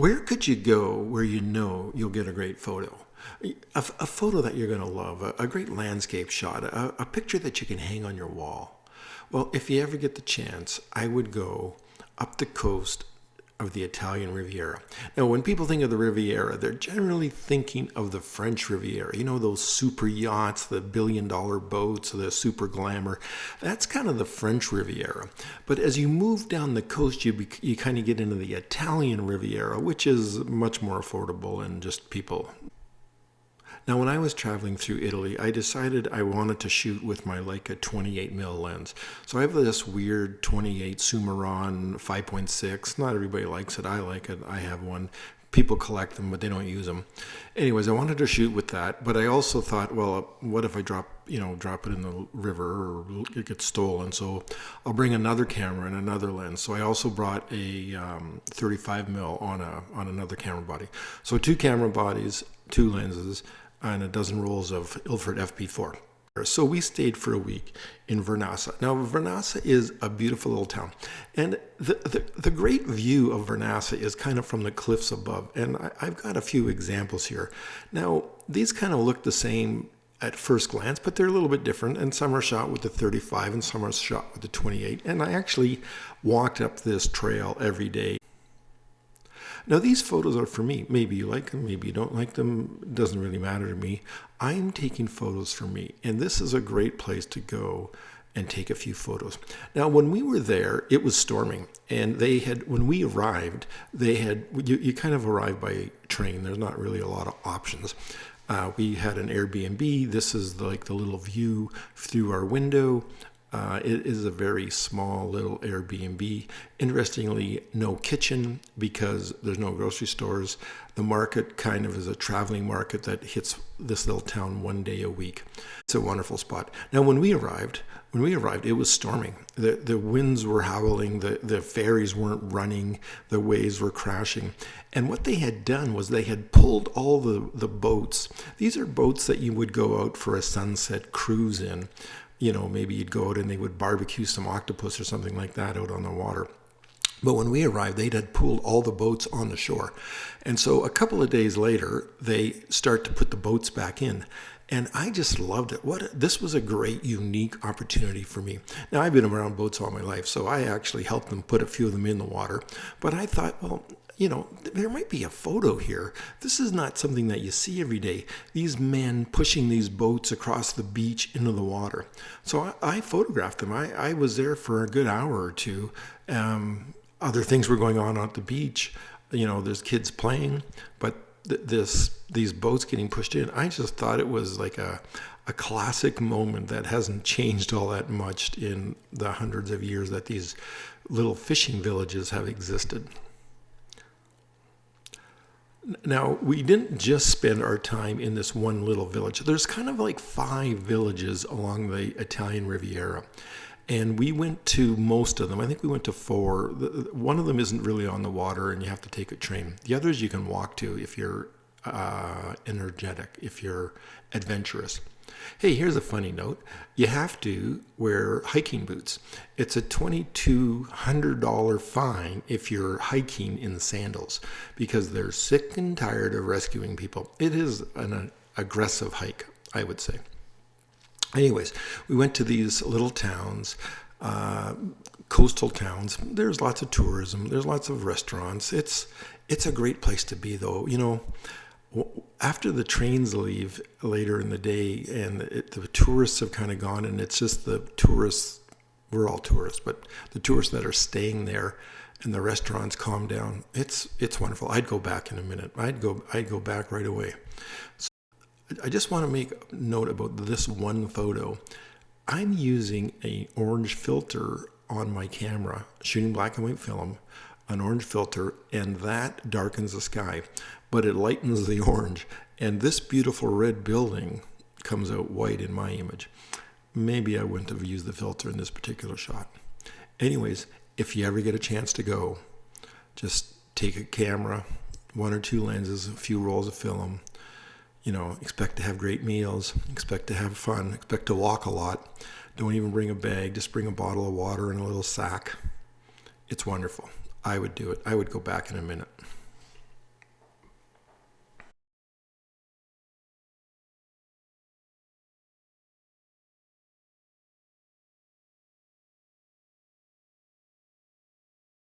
Where could you go where you know you'll get a great photo? A photo that you're going to love, a great landscape shot, a picture that you can hang on your wall. Well, if you ever get the chance, I would go up the coast of the Italian Riviera. Now, when people think of the Riviera, they're generally thinking of the French Riviera. You know, those super yachts, the billion-dollar boats, the super glamour. That's kind of the French Riviera. But as you move down the coast, you kind of get into the Italian Riviera, which is much more affordable and just people. Now, when I was traveling through Italy, I decided I wanted to shoot with my Leica 28mm lens. So I have this weird 28 Sumaron 5.6. Not everybody likes it. I like it. I have one. People collect them, but they don't use them. Anyways, I wanted to shoot with that, but I also thought, well, what if I drop it in the river or it gets stolen? So I'll bring another camera and another lens. So I also brought a 35mm on another camera body. So two camera bodies, two lenses, and a dozen rolls of Ilford FP4. So we stayed for a week in Vernazza. Now, Vernazza is a beautiful little town. And the great view of Vernazza is kind of from the cliffs above. And I've got a few examples here. Now, these kind of look the same at first glance, but they're a little bit different. And some are shot with the 35 and some are shot with the 28. And I actually walked up this trail every day. Now, these photos are for me. Maybe you like them, maybe you don't like them. It doesn't really matter to me. I'm taking photos for me, and this is a great place to go and take a few photos. Now, when we were there, it was storming, and when we arrived, you kind of arrive by train. There's not really a lot of options. We had an Airbnb. This is like the little view through our window. It is a very small little Airbnb. Interestingly, no kitchen because there's no grocery stores. The market kind of is a traveling market that hits this little town one day a week. It's a wonderful spot. Now, when we arrived, it was storming. The winds were howling. The ferries weren't running. The waves were crashing. And what they had done was they had pulled all the boats. These are boats that you would go out for a sunset cruise in. You know, maybe you'd go out and they would barbecue some octopus or something like that out on the water. But when we arrived, they had pulled all the boats on the shore. And so a couple of days later, they start to put the boats back in. And I just loved it. This was a great, unique opportunity for me. Now, I've been around boats all my life, so I actually helped them put a few of them in the water. But I thought, well, there might be a photo here. This is not something that you see every day. These men pushing these boats across the beach into the water. So I photographed them. I was there for a good hour or two. Other things were going on at the beach. There's kids playing, but these boats getting pushed in. I just thought it was like a classic moment that hasn't changed all that much in the hundreds of years that these little fishing villages have existed. Now, we didn't just spend our time in this one little village. There's kind of like 5 villages along the Italian Riviera. And we went to most of them. I think we went to 4. One of them isn't really on the water and you have to take a train. The others you can walk to if you're energetic, if you're adventurous. Hey, here's a funny note. You have to wear hiking boots. It's a $2,200 fine if you're hiking in sandals because they're sick and tired of rescuing people. It is an aggressive hike, I would say. Anyways, we went to these little towns, coastal towns. There's lots of tourism. There's lots of restaurants. It's a great place to be, though. After the trains leave later in the day and the tourists have kind of gone and it's just the tourists, we're all tourists, but the tourists that are staying there and the restaurants calm down, it's wonderful. I'd go back in a minute. I'd go back right away. So I just want to make a note about this one photo. I'm using an orange filter on my camera, shooting black and white film, an orange filter, and that darkens the sky, but it lightens the orange. And this beautiful red building comes out white in my image. Maybe I wouldn't have used the filter in this particular shot. Anyways, if you ever get a chance to go, just take a camera, 1 or 2 lenses, a few rolls of film. Expect to have great meals, expect to have fun, expect to walk a lot. Don't even bring a bag, just bring a bottle of water and a little sack. It's wonderful. I would do it. I would go back in a minute.